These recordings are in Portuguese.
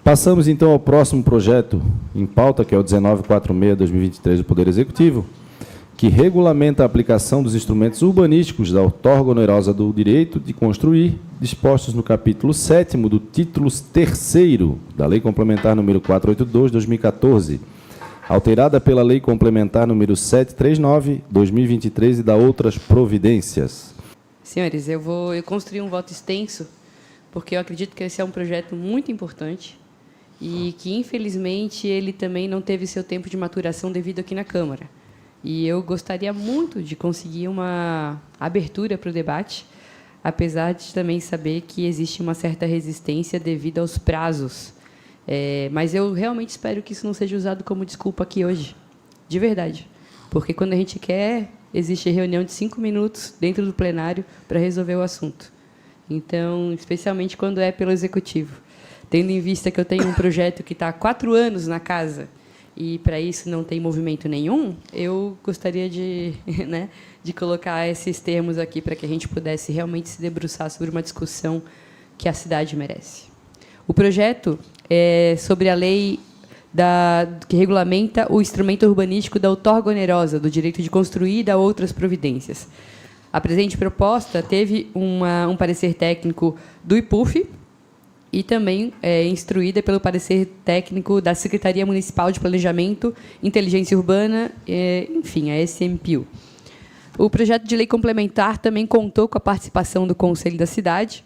Passamos, então, ao próximo projeto em pauta, que é o 1946-2023 do Poder Executivo, que regulamenta a aplicação dos instrumentos urbanísticos da outorga onerosa do direito de construir, dispostos no capítulo 7º do título 3º da Lei Complementar número 482/2014, alterada pela Lei Complementar número 739/2023 e da outras providências. Senhores, eu construí um voto extenso, porque eu acredito que esse é um projeto muito importante e que, infelizmente, ele também não teve seu tempo de maturação devido aqui na Câmara. E eu gostaria muito de conseguir uma abertura para o debate, apesar de também saber que existe uma certa resistência devido aos prazos. Mas eu realmente espero que isso não seja usado como desculpa aqui hoje, de verdade. Porque, quando a gente quer, existe reunião de 5 minutos dentro do plenário para resolver o assunto. Então, especialmente quando é pelo Executivo. Tendo em vista que eu tenho um projeto que está há 4 anos na casa e, para isso, não tem movimento nenhum, eu gostaria de, de colocar esses termos aqui para que a gente pudesse realmente se debruçar sobre uma discussão que a cidade merece. O projeto é sobre a lei que regulamenta o instrumento urbanístico da outorga onerosa, do direito de construir e da outras providências. A presente proposta teve um parecer técnico do IPUF, e também instruída pelo parecer técnico da Secretaria Municipal de Planejamento, Inteligência Urbana, enfim, a SMPU. O projeto de lei complementar também contou com a participação do Conselho da Cidade,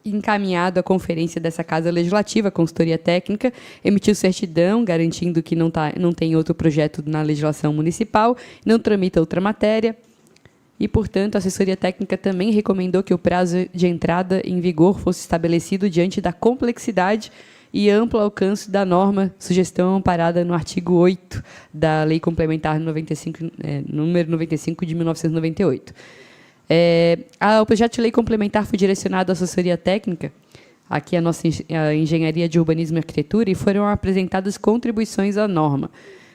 encaminhado à conferência dessa Casa Legislativa, a consultoria técnica, emitiu certidão, garantindo que não tem outro projeto na legislação municipal, não tramita outra matéria, e, portanto, a assessoria técnica também recomendou que o prazo de entrada em vigor fosse estabelecido diante da complexidade e amplo alcance da norma, sugestão amparada no artigo 8 da Lei Complementar número 95 de 1998. O projeto de lei complementar foi direcionado à assessoria técnica, aqui a nossa Engenharia de Urbanismo e Arquitetura, e foram apresentadas contribuições à norma.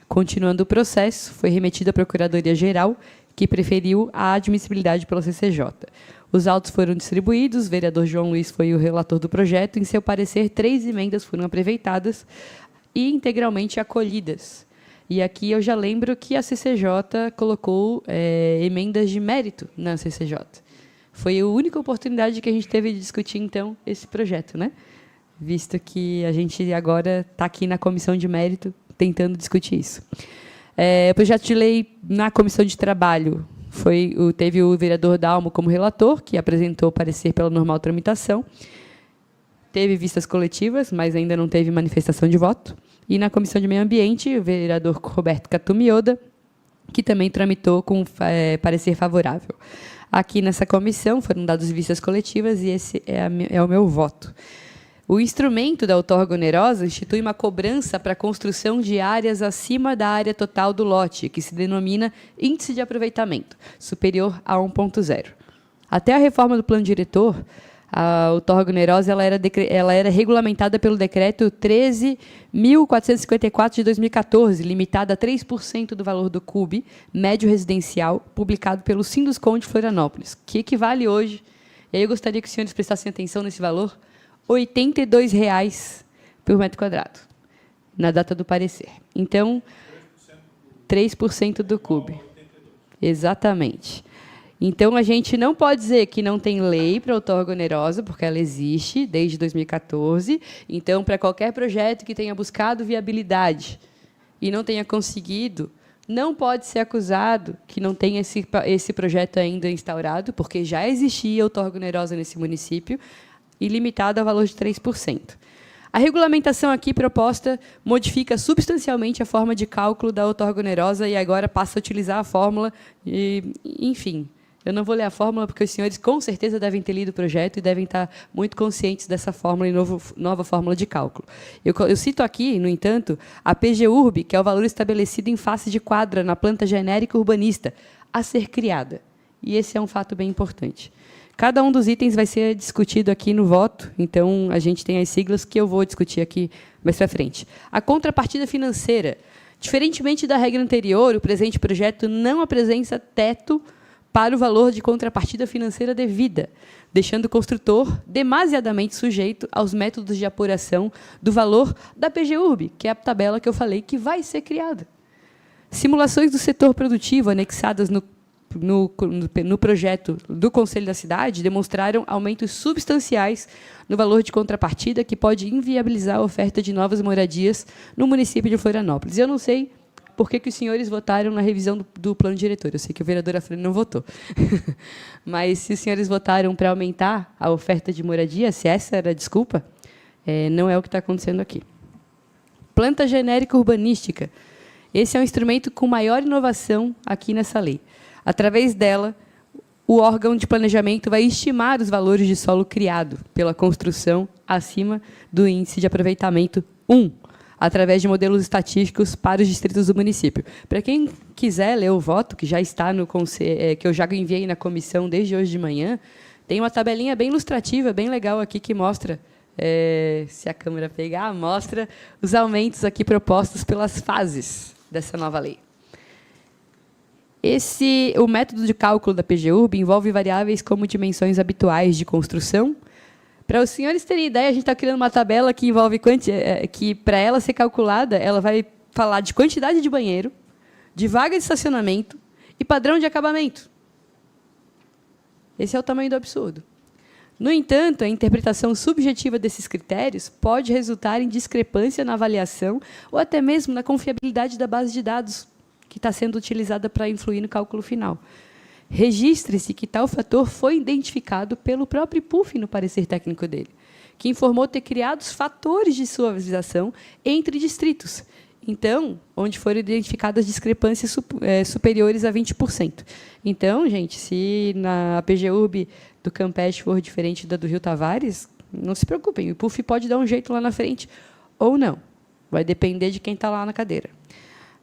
Continuando o processo, foi remetido à Procuradoria-Geral, que preferiu a admissibilidade pela CCJ. Os autos foram distribuídos, o vereador João Luiz foi o relator do projeto. Em seu parecer, 3 emendas foram aproveitadas e integralmente acolhidas. E aqui eu já lembro que a CCJ colocou emendas de mérito na CCJ. Foi a única oportunidade que a gente teve de discutir, então, esse projeto, visto que a gente agora está aqui na comissão de mérito tentando discutir isso. O projeto de lei, na Comissão de Trabalho, teve o vereador Dalmo como relator, que apresentou o parecer pela normal tramitação. Teve vistas coletivas, mas ainda não teve manifestação de voto. E, na Comissão de Meio Ambiente, o vereador Roberto Catumioda, que também tramitou com parecer favorável. Aqui, nessa comissão, foram dadas vistas coletivas e esse é o meu voto. O instrumento da outorga onerosa institui uma cobrança para a construção de áreas acima da área total do lote, que se denomina índice de aproveitamento, superior a 1,0. Até a reforma do plano diretor, a outorga onerosa ela era regulamentada pelo decreto 13.454 de 2014, limitada a 3% do valor do CUB médio residencial, publicado pelo Sinduscon de Florianópolis, que equivale hoje, e aí eu gostaria que os senhores prestassem atenção nesse valor, R$ 82,00 por metro quadrado, na data do parecer. Então, 3% do CUB. Exatamente. Então, a gente não pode dizer que não tem lei para a outorga onerosa, porque ela existe desde 2014. Então, para qualquer projeto que tenha buscado viabilidade e não tenha conseguido, não pode ser acusado que não tem esse projeto ainda instaurado, porque já existia outorga onerosa nesse município, e limitada ao valor de 3%. A regulamentação aqui proposta modifica substancialmente a forma de cálculo da outorga onerosa e agora passa a utilizar a fórmula. Enfim, eu não vou ler a fórmula porque os senhores com certeza devem ter lido o projeto e devem estar muito conscientes dessa fórmula e nova fórmula de cálculo. Eu cito aqui, no entanto, a PGURB, que é o valor estabelecido em face de quadra na planta genérica urbanista, a ser criada. E esse é um fato bem importante. Cada um dos itens vai ser discutido aqui no voto, então a gente tem as siglas que eu vou discutir aqui mais para frente. A contrapartida financeira. Diferentemente da regra anterior, o presente projeto não apresenta teto para o valor de contrapartida financeira devida, deixando o construtor demasiadamente sujeito aos métodos de apuração do valor da PGURB, que é a tabela que eu falei que vai ser criada. Simulações do setor produtivo anexadas no projeto do Conselho da Cidade demonstraram aumentos substanciais no valor de contrapartida que pode inviabilizar a oferta de novas moradias no município de Florianópolis. Eu não sei por que os senhores votaram na revisão do plano diretor. Eu sei que o vereador Afrânio não votou. Mas, se os senhores votaram para aumentar a oferta de moradia, se essa era a desculpa, não é o que está acontecendo aqui. Planta genérica urbanística. Esse é um instrumento com maior inovação aqui nessa lei. Através dela, o órgão de planejamento vai estimar os valores de solo criado pela construção acima do índice de aproveitamento 1, através de modelos estatísticos para os distritos do município. Para quem quiser ler o voto, que já está no que eu já enviei na comissão desde hoje de manhã, tem uma tabelinha bem ilustrativa, bem legal aqui, que mostra, se a câmera pegar, mostra os aumentos aqui propostos pelas fases dessa nova lei. O método de cálculo da PGURB envolve variáveis como dimensões habituais de construção. Para os senhores terem ideia, a gente está criando uma tabela que envolve que, para ela ser calculada, ela vai falar de quantidade de banheiro, de vaga de estacionamento e padrão de acabamento. Esse é o tamanho do absurdo. No entanto, a interpretação subjetiva desses critérios pode resultar em discrepância na avaliação ou até mesmo na confiabilidade da base de dados que está sendo utilizada para influir no cálculo final. Registre-se que tal fator foi identificado pelo próprio PUF no parecer técnico dele, que informou ter criado os fatores de suavização entre distritos, então, onde foram identificadas discrepâncias superiores a 20%. Então, gente, se na PGURB do Campeche for diferente da do Rio Tavares, não se preocupem, o PUF pode dar um jeito lá na frente ou não. Vai depender de quem está lá na cadeira.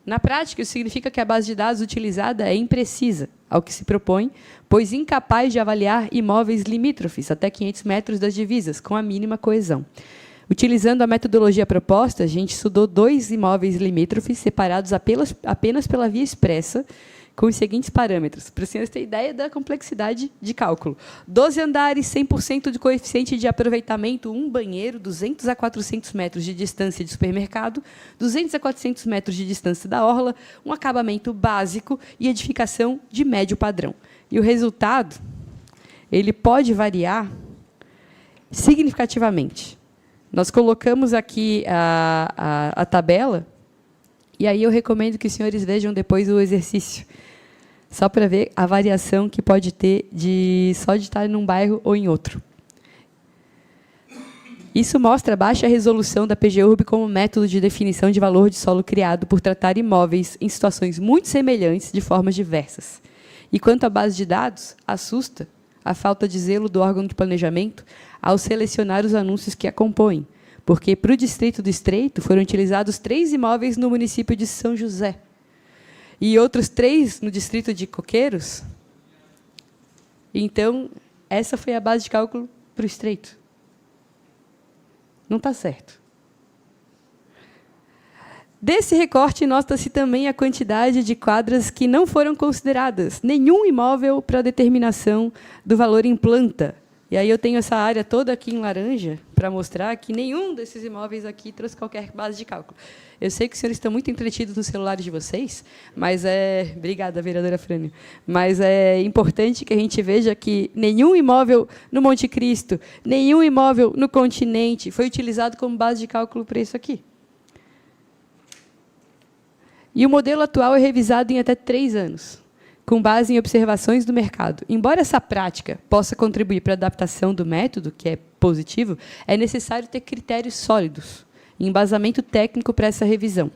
Na prática, isso significa que a base de dados utilizada é imprecisa ao que se propõe, pois incapaz de avaliar imóveis limítrofes até 500 metros das divisas, com a mínima coesão. Utilizando a metodologia proposta, a gente estudou 2 imóveis limítrofes separados apenas pela via expressa, com os seguintes parâmetros, para os senhores terem ideia da complexidade de cálculo. 12 andares, 100% de coeficiente de aproveitamento, 1 banheiro, 200 a 400 metros de distância de supermercado, 200 a 400 metros de distância da orla, um acabamento básico e edificação de médio padrão. E o resultado, ele pode variar significativamente. Nós colocamos aqui a tabela, e aí eu recomendo que os senhores vejam depois o exercício, só para ver a variação que pode ter só de estar num bairro ou em outro. Isso mostra a baixa resolução da PGURB como método de definição de valor de solo criado por tratar imóveis em situações muito semelhantes de formas diversas. E quanto à base de dados, assusta a falta de zelo do órgão de planejamento ao selecionar os anúncios que a compõem, porque, para o distrito do Estreito, foram utilizados 3 imóveis no município de São José e outros 3 no distrito de Coqueiros. Então, essa foi a base de cálculo para o Estreito. Não está certo. Desse recorte, nota-se também a quantidade de quadras que não foram consideradas, nenhum imóvel para determinação do valor em planta. E aí eu tenho essa área toda aqui em laranja para mostrar que nenhum desses imóveis aqui trouxe qualquer base de cálculo. Eu sei que os senhores estão muito entretidos nos celulares de vocês, mas obrigada, vereadora Frânio. Mas é importante que a gente veja que nenhum imóvel no Monte Cristo, nenhum imóvel no continente foi utilizado como base de cálculo para isso aqui. E o modelo atual é revisado em até 3 anos. Com base em observações do mercado. Embora essa prática possa contribuir para a adaptação do método, que é positivo, é necessário ter critérios sólidos, embasamento técnico para essa revisão.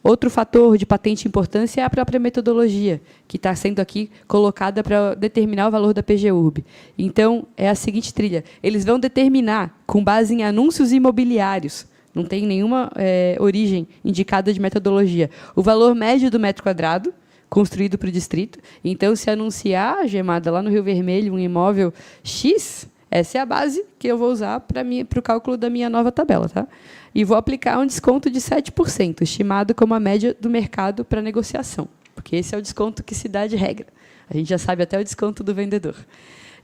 Outro fator de patente importância é a própria metodologia, que está sendo aqui colocada para determinar o valor da PGURB. Então, é a seguinte trilha. Eles vão determinar, com base em anúncios imobiliários, não tem nenhuma origem indicada de metodologia, o valor médio do metro quadrado, construído para o distrito. Então, se anunciar, gemada, lá no Rio Vermelho, um imóvel X, essa é a base que eu vou usar para o cálculo da minha nova tabela. Tá? E vou aplicar um desconto de 7%, estimado como a média do mercado para negociação, porque esse é o desconto que se dá de regra. A gente já sabe até o desconto do vendedor.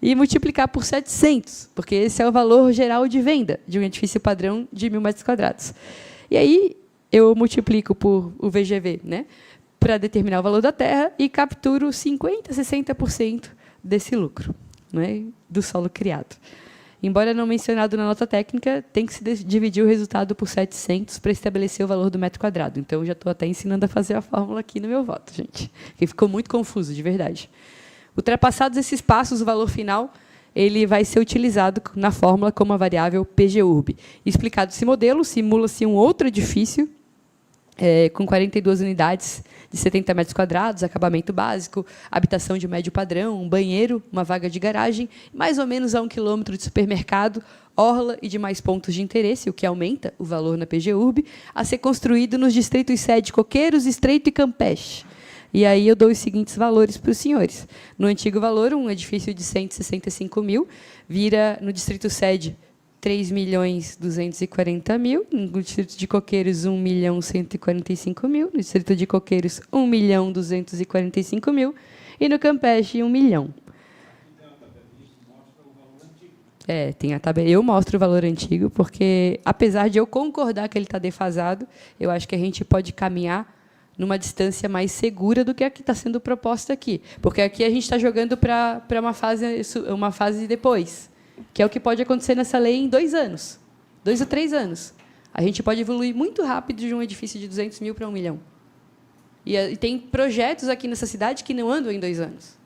E multiplicar por 700, porque esse é o valor geral de venda de um edifício padrão de 1.000 metros quadrados. E aí eu multiplico por o VGV, né, para determinar o valor da terra e capturo 50%, 60% desse lucro, né, do solo criado. Embora não mencionado na nota técnica, tem que se dividir o resultado por 700 para estabelecer o valor do metro quadrado. Então, eu já estou até ensinando a fazer a fórmula aqui no meu voto, gente, que ficou muito confuso, de verdade. Ultrapassados esses passos, o valor final ele vai ser utilizado na fórmula como a variável PGURB. Explicado esse modelo, simula-se um outro edifício com 42 unidades de 70 metros quadrados, acabamento básico, habitação de médio padrão, um banheiro, uma vaga de garagem, mais ou menos a 1 quilômetro de supermercado, orla e demais pontos de interesse, o que aumenta o valor na PGURB, a ser construído nos distritos sede Coqueiros, Estreito e Campeche. E aí eu dou os seguintes valores para os senhores. No antigo valor, um edifício de 165 mil, vira no distrito sede 3.240.000, no distrito de Coqueiros 1.145.000, no distrito de Coqueiros 1.245.000 e no Campeche 1 milhão. Tem a tabela. Eu mostro o valor antigo, porque, apesar de eu concordar que ele está defasado, eu acho que a gente pode caminhar numa distância mais segura do que a que está sendo proposta aqui. Porque aqui a gente está jogando para uma fase depois, que é o que pode acontecer nessa lei em 2 anos, 2 a 3 anos. A gente pode evoluir muito rápido de um edifício de 200 mil para 1 milhão. E tem projetos aqui nessa cidade que não andam em 2 anos.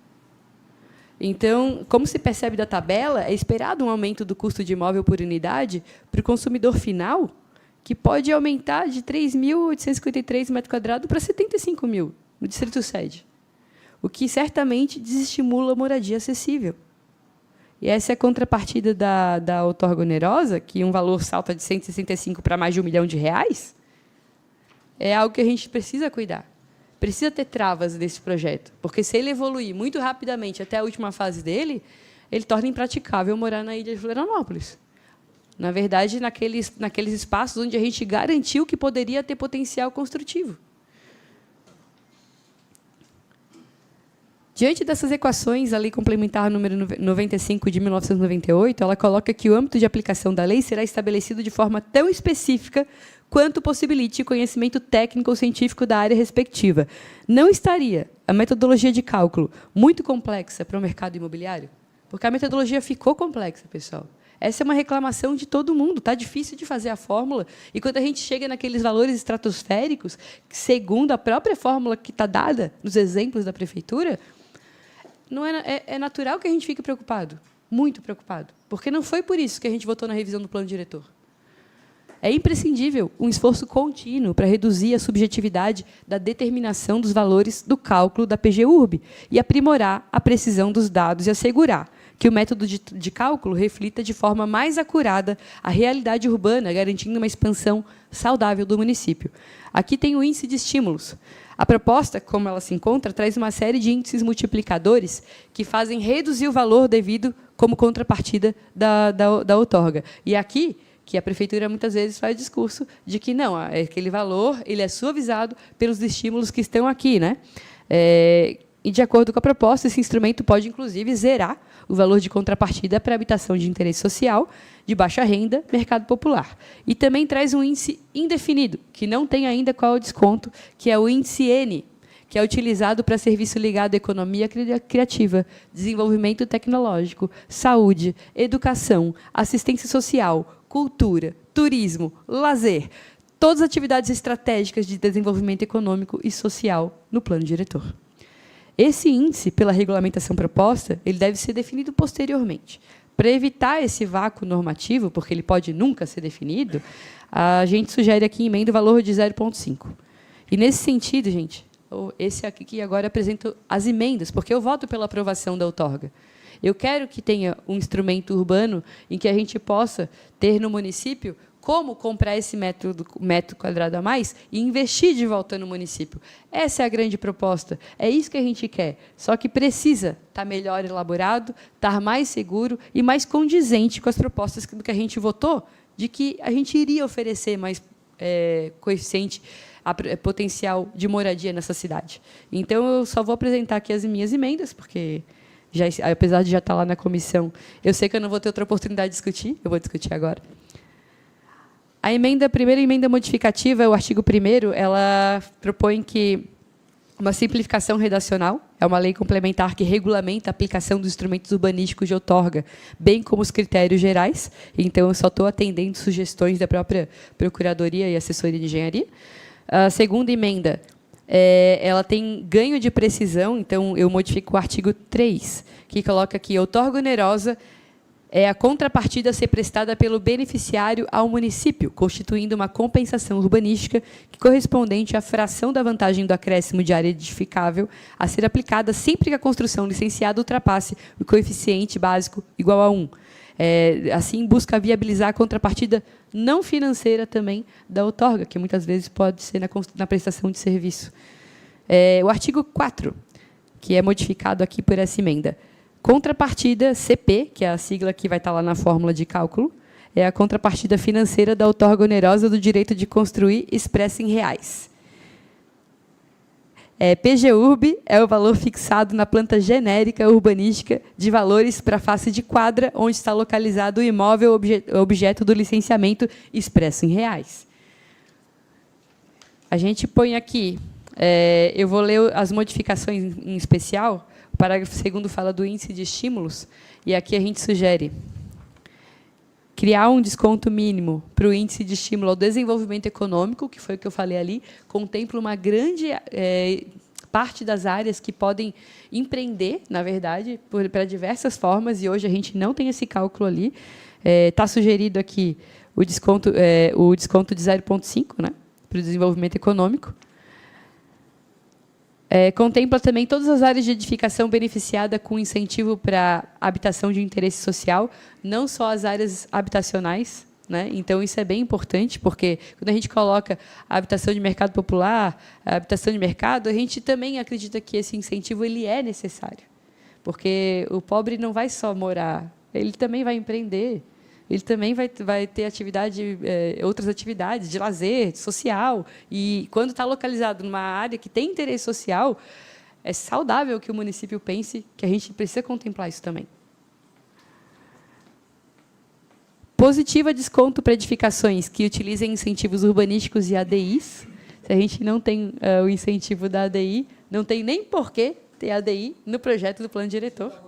Então, como se percebe da tabela, é esperado um aumento do custo de imóvel por unidade para o consumidor final, que pode aumentar de 3.853 metros quadrados para 75 mil no distrito sede, o que certamente desestimula a moradia acessível. E essa é a contrapartida da outorga onerosa, que um valor salta de 165 para mais de R$1 milhão, é algo que a gente precisa cuidar. Precisa ter travas desse projeto, porque se ele evoluir muito rapidamente até a última fase dele, ele torna impraticável morar na ilha de Florianópolis. Na verdade, naqueles espaços onde a gente garantiu que poderia ter potencial construtivo. Diante dessas equações, a Lei Complementar número 95 de 1998, ela coloca que o âmbito de aplicação da lei será estabelecido de forma tão específica quanto possibilite o conhecimento técnico ou científico da área respectiva. Não estaria a metodologia de cálculo muito complexa para o mercado imobiliário? Porque a metodologia ficou complexa, pessoal. Essa é uma reclamação de todo mundo. Está difícil de fazer a fórmula. E quando a gente chega naqueles valores estratosféricos, segundo a própria fórmula que está dada nos exemplos da prefeitura, não é natural que a gente fique preocupado, muito preocupado, porque não foi por isso que a gente votou na revisão do plano diretor. É imprescindível um esforço contínuo para reduzir a subjetividade da determinação dos valores do cálculo da PGURB e aprimorar a precisão dos dados e assegurar que o método de cálculo reflita de forma mais acurada a realidade urbana, garantindo uma expansão saudável do município. Aqui tem o índice de estímulos. A proposta, como ela se encontra, traz uma série de índices multiplicadores que fazem reduzir o valor devido como contrapartida da outorga. E aqui, que a prefeitura muitas vezes faz discurso de que não, aquele valor ele é suavizado pelos estímulos que estão aqui, né? E, de acordo com a proposta, esse instrumento pode, inclusive, zerar o valor de contrapartida para habitação de interesse social, de baixa renda, mercado popular. E também traz um índice indefinido, que não tem ainda qual é o desconto, que é o índice N, que é utilizado para serviço ligado à economia criativa, desenvolvimento tecnológico, saúde, educação, assistência social, cultura, turismo, lazer, todas as atividades estratégicas de desenvolvimento econômico e social no plano diretor. Esse índice, pela regulamentação proposta, ele deve ser definido posteriormente. Para evitar esse vácuo normativo, porque ele pode nunca ser definido, a gente sugere aqui emenda o valor de 0,5. E, nesse sentido, gente, esse aqui que agora apresento as emendas, porque eu voto pela aprovação da outorga. Eu quero que tenha um instrumento urbano em que a gente possa ter no município como comprar esse metro quadrado a mais e investir de volta no município. Essa é a grande proposta. É isso que a gente quer. Só que precisa estar melhor elaborado, estar mais seguro e mais condizente com as propostas do que a gente votou, de que a gente iria oferecer mais coeficiente potencial de moradia nessa cidade. Então, eu só vou apresentar aqui as minhas emendas, porque, apesar de já estar lá na comissão, eu sei que eu não vou ter outra oportunidade de discutir, eu vou discutir agora. A primeira emenda modificativa, o artigo 1º, ela propõe que uma simplificação redacional, é uma lei complementar que regulamenta a aplicação dos instrumentos urbanísticos de outorga, bem como os critérios gerais. Então, eu só estou atendendo sugestões da própria Procuradoria e Assessoria de Engenharia. A segunda emenda, ela tem ganho de precisão, então, eu modifico o artigo 3, que coloca aqui, outorga onerosa é a contrapartida a ser prestada pelo beneficiário ao município, constituindo uma compensação urbanística que correspondente à fração da vantagem do acréscimo de área edificável a ser aplicada sempre que a construção licenciada ultrapasse o coeficiente básico igual a 1. Assim, busca viabilizar a contrapartida não financeira também da outorga, que muitas vezes pode ser na prestação de serviço. O artigo 4, que é modificado aqui por essa emenda. Contrapartida CP, que é a sigla que vai estar lá na fórmula de cálculo, é a contrapartida financeira da outorga onerosa do direito de construir expressa em reais. PGURB é o valor fixado na planta genérica urbanística de valores para a face de quadra, onde está localizado o imóvel objeto do licenciamento expresso em reais. A gente põe aqui, eu vou ler as modificações em especial. O parágrafo 2º fala do índice de estímulos, e aqui a gente sugere criar um desconto mínimo para o índice de estímulo ao desenvolvimento econômico, que foi o que eu falei ali, contempla uma grande parte das áreas que podem empreender, na verdade, para diversas formas, e hoje a gente não tem esse cálculo ali. Está sugerido aqui o desconto de 0,5, né, para o desenvolvimento econômico. Contempla também todas as áreas de edificação beneficiada com incentivo para habitação de interesse social, não só as áreas habitacionais, né? Então, isso é bem importante, porque quando a gente coloca a habitação de mercado popular, a habitação de mercado, a gente também acredita que esse incentivo ele é necessário, porque o pobre não vai só morar, ele também vai empreender, ele também vai ter outras atividades de lazer, social. E, quando está localizado numa área que tem interesse social, é saudável que o município pense que a gente precisa contemplar isso também. Positiva desconto para edificações que utilizem incentivos urbanísticos e ADIs. Se a gente não tem o incentivo da ADI, não tem nem por que ter ADI no projeto do plano diretor.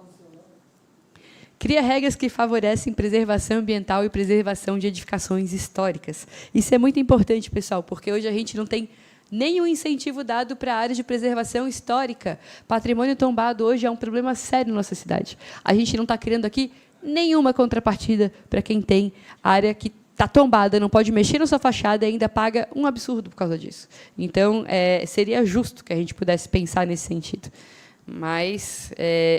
Cria regras que favorecem preservação ambiental e preservação de edificações históricas. Isso é muito importante, pessoal, porque hoje a gente não tem nenhum incentivo dado para a área de preservação histórica. Patrimônio tombado hoje é um problema sério na nossa cidade. A gente não está criando aqui nenhuma contrapartida para quem tem área que está tombada, não pode mexer na sua fachada e ainda paga um absurdo por causa disso. Então, seria justo que a gente pudesse pensar nesse sentido. Mas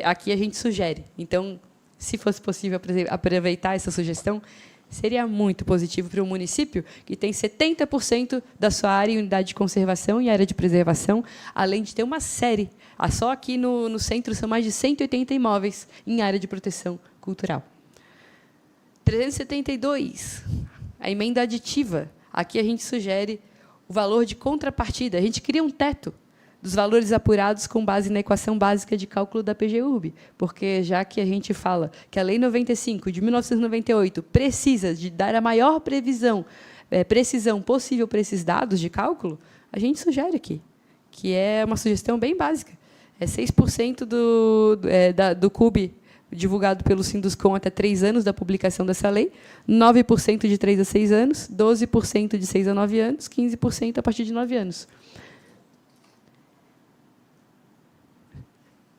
aqui a gente sugere. Então, se fosse possível aproveitar essa sugestão, seria muito positivo para o município, que tem 70% da sua área em unidade de conservação e área de preservação, além de ter uma série. Só aqui no centro são mais de 180 imóveis em área de proteção cultural. 372, a emenda aditiva. Aqui a gente sugere o valor de contrapartida. A gente cria um teto dos valores apurados com base na equação básica de cálculo da PGURB, porque, já que a gente fala que a Lei 95, de 1998, precisa de dar a maior precisão possível para esses dados de cálculo, a gente sugere aqui, que é uma sugestão bem básica. 6% do CUB divulgado pelo Sinduscom até 3 anos da publicação dessa lei, 9% de 3 a 6 anos, 12% de 6 a 9 anos, 15% a partir de 9 anos.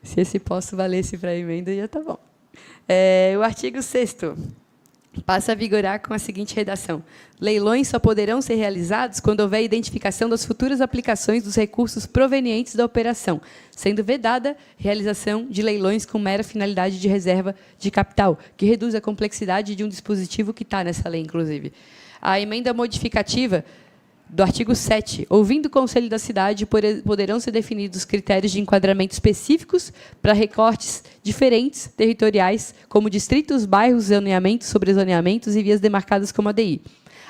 Se esse posso valesse para a emenda, já está bom. O artigo 6º passa a vigorar com a seguinte redação. Leilões só poderão ser realizados quando houver identificação das futuras aplicações dos recursos provenientes da operação, sendo vedada realização de leilões com mera finalidade de reserva de capital, que reduz a complexidade de um dispositivo que está nessa lei, inclusive. A emenda modificativa do artigo 7, ouvindo o Conselho da Cidade, poderão ser definidos critérios de enquadramento específicos para recortes diferentes territoriais, como distritos, bairros, zoneamentos, sobrezoneamentos e vias demarcadas como ADI.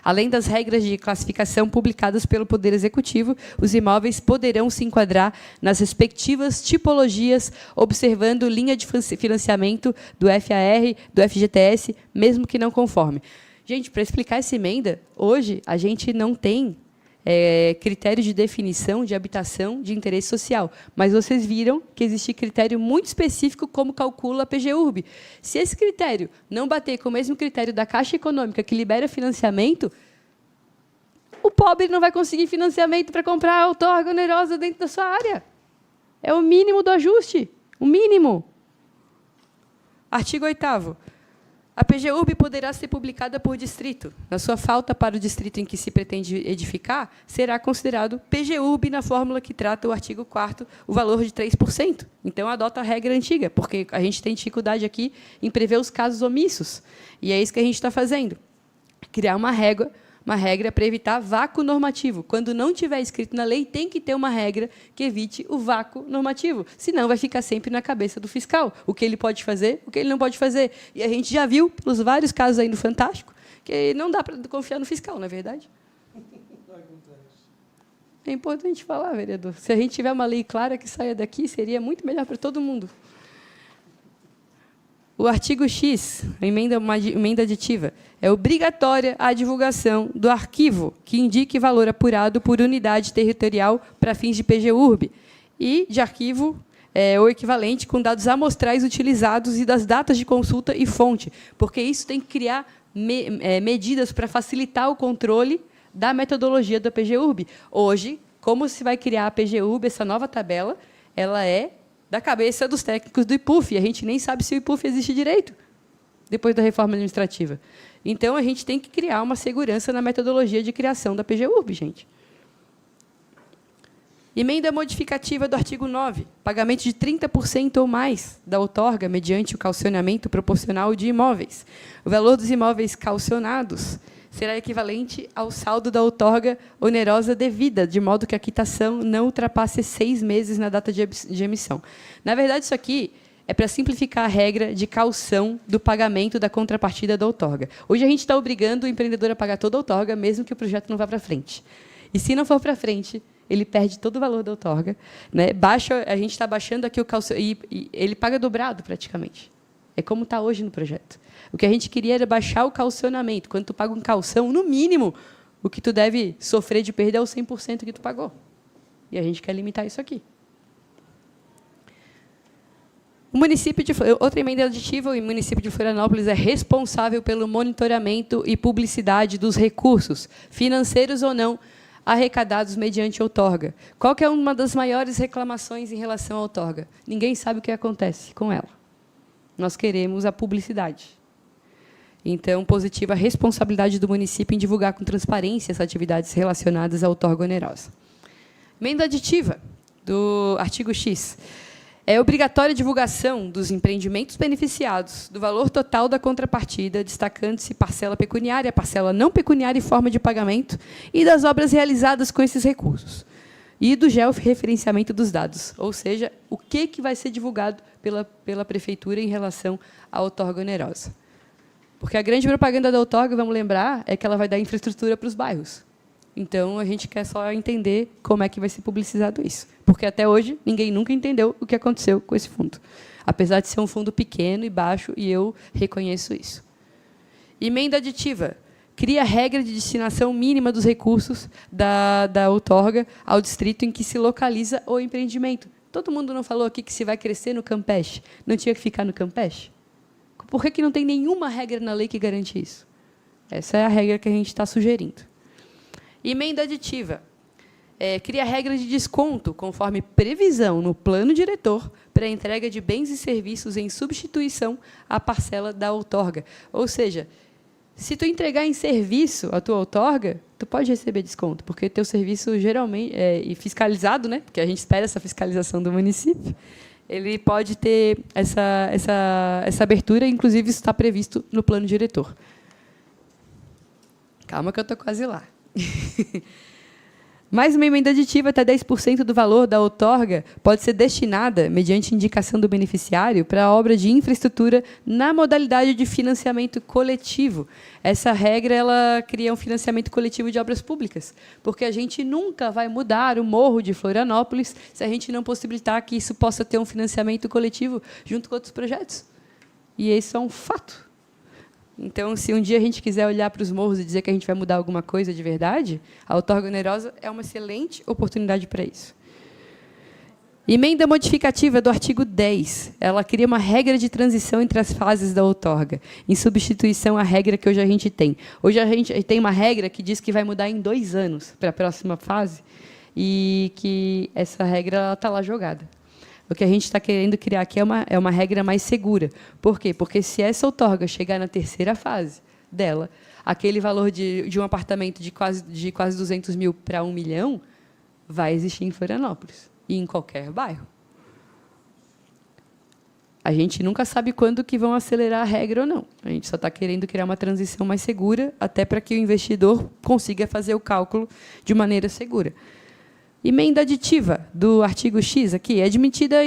Além das regras de classificação publicadas pelo Poder Executivo, os imóveis poderão se enquadrar nas respectivas tipologias, observando linha de financiamento do FAR, do FGTS, mesmo que não conforme. Gente, para explicar essa emenda, hoje a gente não tem critério de definição de habitação de interesse social. Mas vocês viram que existe critério muito específico como calcula a PGURB. Se esse critério não bater com o mesmo critério da Caixa Econômica, que libera financiamento, o pobre não vai conseguir financiamento para comprar a outorga onerosa dentro da sua área. É o mínimo do ajuste. O mínimo. Artigo 8º. A PGURB poderá ser publicada por distrito. Na sua falta para o distrito em que se pretende edificar, será considerado PGURB na fórmula que trata o artigo 4º, o valor de 3%. Então, adota a regra antiga, porque a gente tem dificuldade aqui em prever os casos omissos. E é isso que a gente está fazendo. Criar uma regra para evitar vácuo normativo. Quando não tiver escrito na lei, tem que ter uma regra que evite o vácuo normativo. Senão, vai ficar sempre na cabeça do fiscal. O que ele pode fazer, o que ele não pode fazer. E a gente já viu, pelos vários casos aí no Fantástico, que não dá para confiar no fiscal, não é verdade? É importante falar, vereador. Se a gente tiver uma lei clara que saia daqui, seria muito melhor para todo mundo. O artigo X, uma emenda aditiva, é obrigatória a divulgação do arquivo que indique valor apurado por unidade territorial para fins de PGURB e de arquivo ou equivalente com dados amostrais utilizados e das datas de consulta e fonte, porque isso tem que criar medidas para facilitar o controle da metodologia da PGURB. Hoje, como se vai criar a PGURB, essa nova tabela, ela é da cabeça dos técnicos do IPUF, e a gente nem sabe se o IPUF existe direito, depois da reforma administrativa. Então, a gente tem que criar uma segurança na metodologia de criação da PGURB, gente. Emenda modificativa do artigo 9, pagamento de 30% ou mais da outorga mediante o calcionamento proporcional de imóveis. O valor dos imóveis calcionados será equivalente ao saldo da outorga onerosa devida, de modo que a quitação não ultrapasse 6 meses na data de emissão. Na verdade, isso aqui é para simplificar a regra de caução do pagamento da contrapartida da outorga. Hoje, a gente está obrigando o empreendedor a pagar toda a outorga, mesmo que o projeto não vá para frente. E, se não for para frente, ele perde todo o valor da outorga. Né? A gente está baixando aqui o calção, e ele paga dobrado, praticamente. É como está hoje no projeto. O que a gente queria era baixar o calcionamento. Quando tu paga um calção, no mínimo, o que tu deve sofrer de perda é o 100% que tu pagou. E a gente quer limitar isso aqui. O município de, outra emenda aditiva, o município de Florianópolis é responsável pelo monitoramento e publicidade dos recursos, financeiros ou não, arrecadados mediante outorga. Qual que é uma das maiores reclamações em relação à outorga? Ninguém sabe o que acontece com ela. Nós queremos a publicidade. Então, positiva a responsabilidade do município em divulgar com transparência as atividades relacionadas à outorga onerosa. Emenda aditiva do artigo X. É obrigatória a divulgação dos empreendimentos beneficiados, do valor total da contrapartida, destacando-se parcela pecuniária, parcela não pecuniária e forma de pagamento, e das obras realizadas com esses recursos. E do georreferenciamento dos dados, ou seja, o que vai ser divulgado pela prefeitura em relação à outorga onerosa. Porque a grande propaganda da outorga, vamos lembrar, é que ela vai dar infraestrutura para os bairros. Então, a gente quer só entender como é que vai ser publicizado isso. Porque, até hoje, ninguém nunca entendeu o que aconteceu com esse fundo. Apesar de ser um fundo pequeno e baixo, e eu reconheço isso. Emenda aditiva. Cria regra de destinação mínima dos recursos da outorga ao distrito em que se localiza o empreendimento. Todo mundo não falou aqui que se vai crescer no Campeche? Não tinha que ficar no Campeche? Por que não tem nenhuma regra na lei que garante isso? Essa é a regra que a gente está sugerindo. Emenda aditiva. Cria regra de desconto, conforme previsão no plano diretor, para a entrega de bens e serviços em substituição à parcela da outorga. Ou seja, se tu entregar em serviço a tua outorga, tu pode receber desconto, porque teu serviço geralmente e fiscalizado, né? Porque a gente espera essa fiscalização do município, ele pode ter essa abertura, inclusive isso está previsto no plano diretor. Calma que eu estou quase lá. Mais uma emenda aditiva, até 10% do valor da outorga pode ser destinada, mediante indicação do beneficiário, para a obra de infraestrutura na modalidade de financiamento coletivo. Essa regra ela cria um financiamento coletivo de obras públicas, porque a gente nunca vai mudar o Morro de Florianópolis se a gente não possibilitar que isso possa ter um financiamento coletivo junto com outros projetos. E isso é um fato. Então, se um dia a gente quiser olhar para os morros e dizer que a gente vai mudar alguma coisa de verdade, a outorga onerosa é uma excelente oportunidade para isso. Emenda modificativa do artigo 10. Ela cria uma regra de transição entre as fases da outorga, em substituição à regra que hoje a gente tem. Hoje a gente tem uma regra que diz que vai mudar em 2 anos para a próxima fase, e que essa regra está lá jogada. O que a gente está querendo criar aqui é uma regra mais segura. Por quê? Porque se essa outorga chegar na 3ª fase dela, aquele valor de um apartamento de quase 200 mil para 1 milhão vai existir em Florianópolis e em qualquer bairro. A gente nunca sabe quando que vão acelerar a regra ou não. A gente só está querendo criar uma transição mais segura, até para que o investidor consiga fazer o cálculo de maneira segura. Emenda aditiva do artigo X, aqui, é admitida a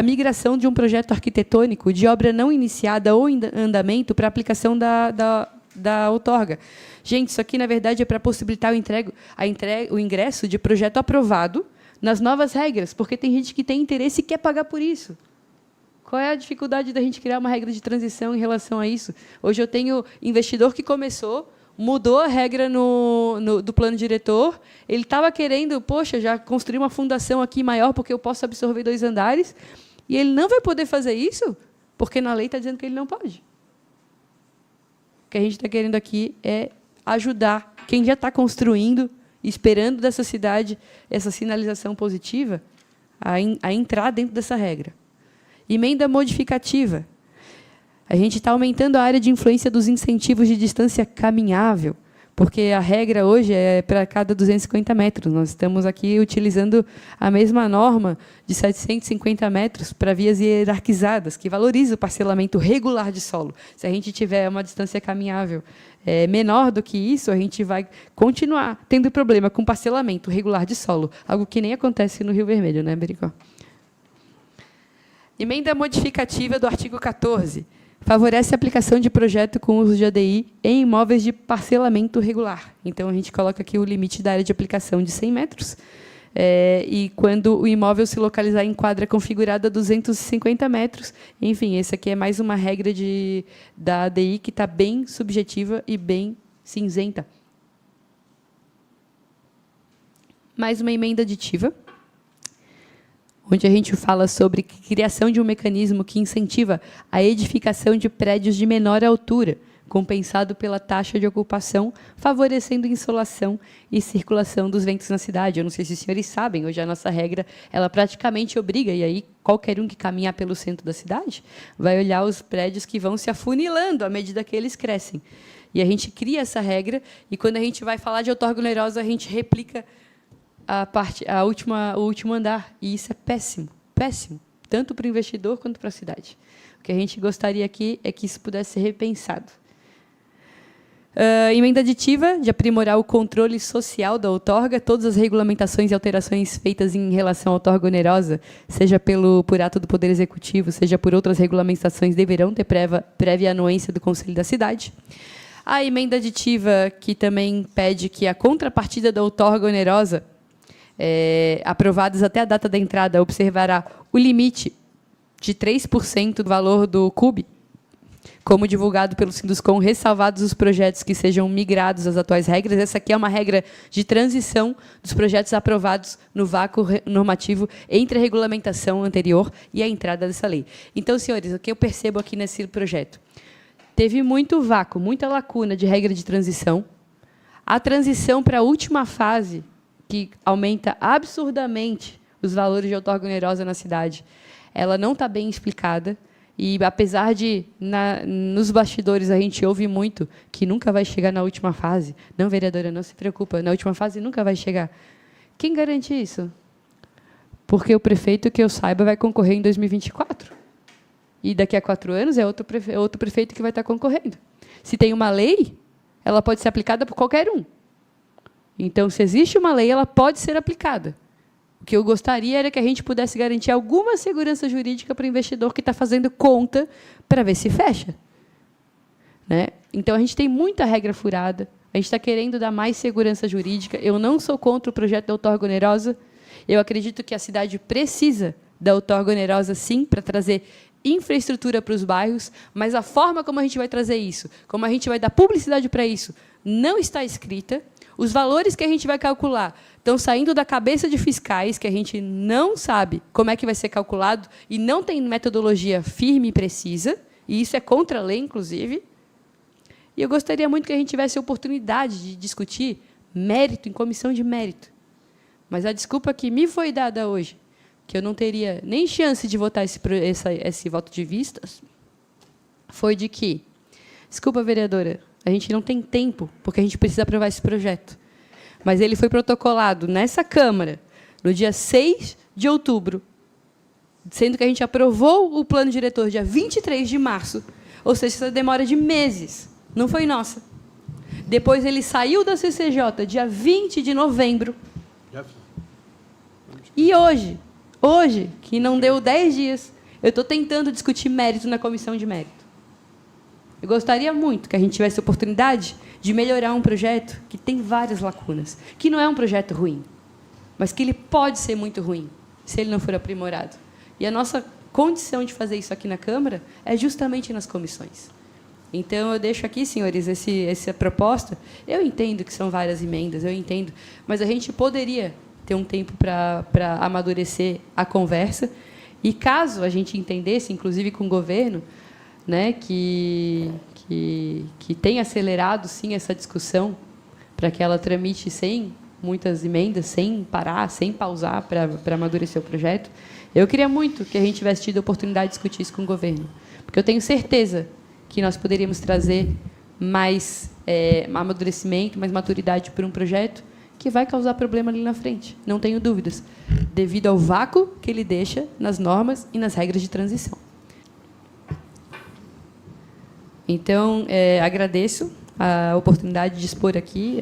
migração de um projeto arquitetônico de obra não iniciada ou em andamento para aplicação da outorga. Gente, isso aqui, na verdade, é para possibilitar o ingresso de projeto aprovado nas novas regras, porque tem gente que tem interesse e quer pagar por isso. Qual é a dificuldade da gente criar uma regra de transição em relação a isso? Hoje eu tenho investidor que começou, mudou a regra do plano diretor, ele estava querendo, poxa, já construir uma fundação aqui maior porque eu posso absorver 2 andares, e ele não vai poder fazer isso porque na lei está dizendo que ele não pode. O que a gente está querendo aqui é ajudar quem já está construindo, esperando dessa cidade essa sinalização positiva, a entrar dentro dessa regra. Emenda modificativa. A gente está aumentando a área de influência dos incentivos de distância caminhável, porque a regra hoje é para cada 250 metros. Nós estamos aqui utilizando a mesma norma de 750 metros para vias hierarquizadas, que valoriza o parcelamento regular de solo. Se a gente tiver uma distância caminhável menor do que isso, a gente vai continuar tendo problema com parcelamento regular de solo, algo que nem acontece no Rio Vermelho, né, Bericó? Emenda modificativa do artigo 14. Favorece a aplicação de projeto com uso de ADI em imóveis de parcelamento regular. Então, a gente coloca aqui o limite da área de aplicação de 100 metros, e quando o imóvel se localizar em quadra configurada 250 metros. Enfim, essa aqui é mais uma regra da ADI que está bem subjetiva e bem cinzenta. Mais uma emenda aditiva, onde a gente fala sobre criação de um mecanismo que incentiva a edificação de prédios de menor altura, compensado pela taxa de ocupação, favorecendo insolação e circulação dos ventos na cidade. Eu não sei se os senhores sabem, hoje a nossa regra ela praticamente obriga, e aí qualquer um que caminhar pelo centro da cidade vai olhar os prédios que vão se afunilando à medida que eles crescem. E a gente cria essa regra, e quando a gente vai falar de outorga onerosa, a gente replica o último andar, e isso é péssimo, péssimo, tanto para o investidor quanto para a cidade. O que a gente gostaria aqui é que isso pudesse ser repensado. Emenda aditiva de aprimorar o controle social da outorga. Todas as regulamentações e alterações feitas em relação à outorga onerosa, seja por ato do Poder Executivo, seja por outras regulamentações, deverão ter prévia anuência do Conselho da Cidade. A emenda aditiva que também pede que a contrapartida da outorga onerosa, aprovadas até a data da entrada, observará o limite de 3% do valor do CUB, como divulgado pelo Sinduscom, ressalvados os projetos que sejam migrados às atuais regras. Essa aqui é uma regra de transição dos projetos aprovados no vácuo normativo entre a regulamentação anterior e a entrada dessa lei. Então, senhores, o que eu percebo aqui nesse projeto? Teve muito vácuo, muita lacuna de regra de transição. A transição para a última fase, que aumenta absurdamente os valores de outorga onerosa na cidade, ela não está bem explicada. E, apesar de, nos bastidores, a gente ouve muito que nunca vai chegar na última fase. Não, vereadora, não se preocupa, na última fase nunca vai chegar. Quem garante isso? Porque o prefeito, que eu saiba, vai concorrer em 2024. E daqui a 4 anos é outro prefeito que vai estar concorrendo. Se tem uma lei, ela pode ser aplicada por qualquer um. Então, se existe uma lei, ela pode ser aplicada. O que eu gostaria era que a gente pudesse garantir alguma segurança jurídica para o investidor que está fazendo conta para ver se fecha. Né? Então, a gente tem muita regra furada, a gente está querendo dar mais segurança jurídica. Eu não sou contra o projeto da outorga onerosa, eu acredito que a cidade precisa da outorga onerosa, sim, para trazer infraestrutura para os bairros, mas a forma como a gente vai trazer isso, como a gente vai dar publicidade para isso, não está escrita. Os valores que a gente vai calcular estão saindo da cabeça de fiscais, que a gente não sabe como é que vai ser calculado e não tem metodologia firme e precisa, e isso é contra a lei, inclusive. E eu gostaria muito que a gente tivesse a oportunidade de discutir mérito em comissão de mérito. Mas a desculpa que me foi dada hoje, que eu não teria nem chance de votar esse voto de vistas, foi de que, desculpa, vereadora, a gente não tem tempo, porque a gente precisa aprovar esse projeto. Mas ele foi protocolado nessa Câmara, no dia 6 de outubro, sendo que a gente aprovou o plano diretor dia 23 de março, ou seja, essa demora de meses, não foi nossa. Depois ele saiu da CCJ, dia 20 de novembro. E hoje, que não deu 10 dias, eu estou tentando discutir mérito na comissão de mérito. Eu gostaria muito que a gente tivesse a oportunidade de melhorar um projeto que tem várias lacunas, que não é um projeto ruim, mas que ele pode ser muito ruim, se ele não for aprimorado. E a nossa condição de fazer isso aqui na Câmara é justamente nas comissões. Então, eu deixo aqui, senhores, essa proposta. Eu entendo que são várias emendas, eu entendo, mas a gente poderia ter um tempo para amadurecer a conversa, e caso a gente entendesse, inclusive com o governo, né, que tem acelerado, sim, essa discussão para que ela tramite sem muitas emendas, sem parar, sem pausar para amadurecer o projeto. Eu queria muito que a gente tivesse tido a oportunidade de discutir isso com o governo, porque eu tenho certeza que nós poderíamos trazer mais amadurecimento, mais maturidade para um projeto que vai causar problema ali na frente, não tenho dúvidas, devido ao vácuo que ele deixa nas normas e nas regras de transição. Então, agradeço a oportunidade de expor aqui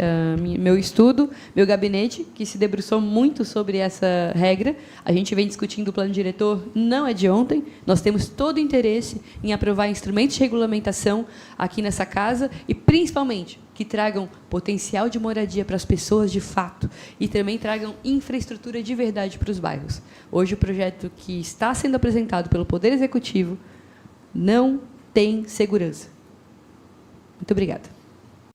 meu estudo, meu gabinete, que se debruçou muito sobre essa regra. A gente vem discutindo o plano diretor, não é de ontem. Nós temos todo o interesse em aprovar instrumentos de regulamentação aqui nessa casa e, principalmente, que tragam potencial de moradia para as pessoas de fato e também tragam infraestrutura de verdade para os bairros. Hoje, o projeto que está sendo apresentado pelo Poder Executivo não tem segurança. Muito obrigada.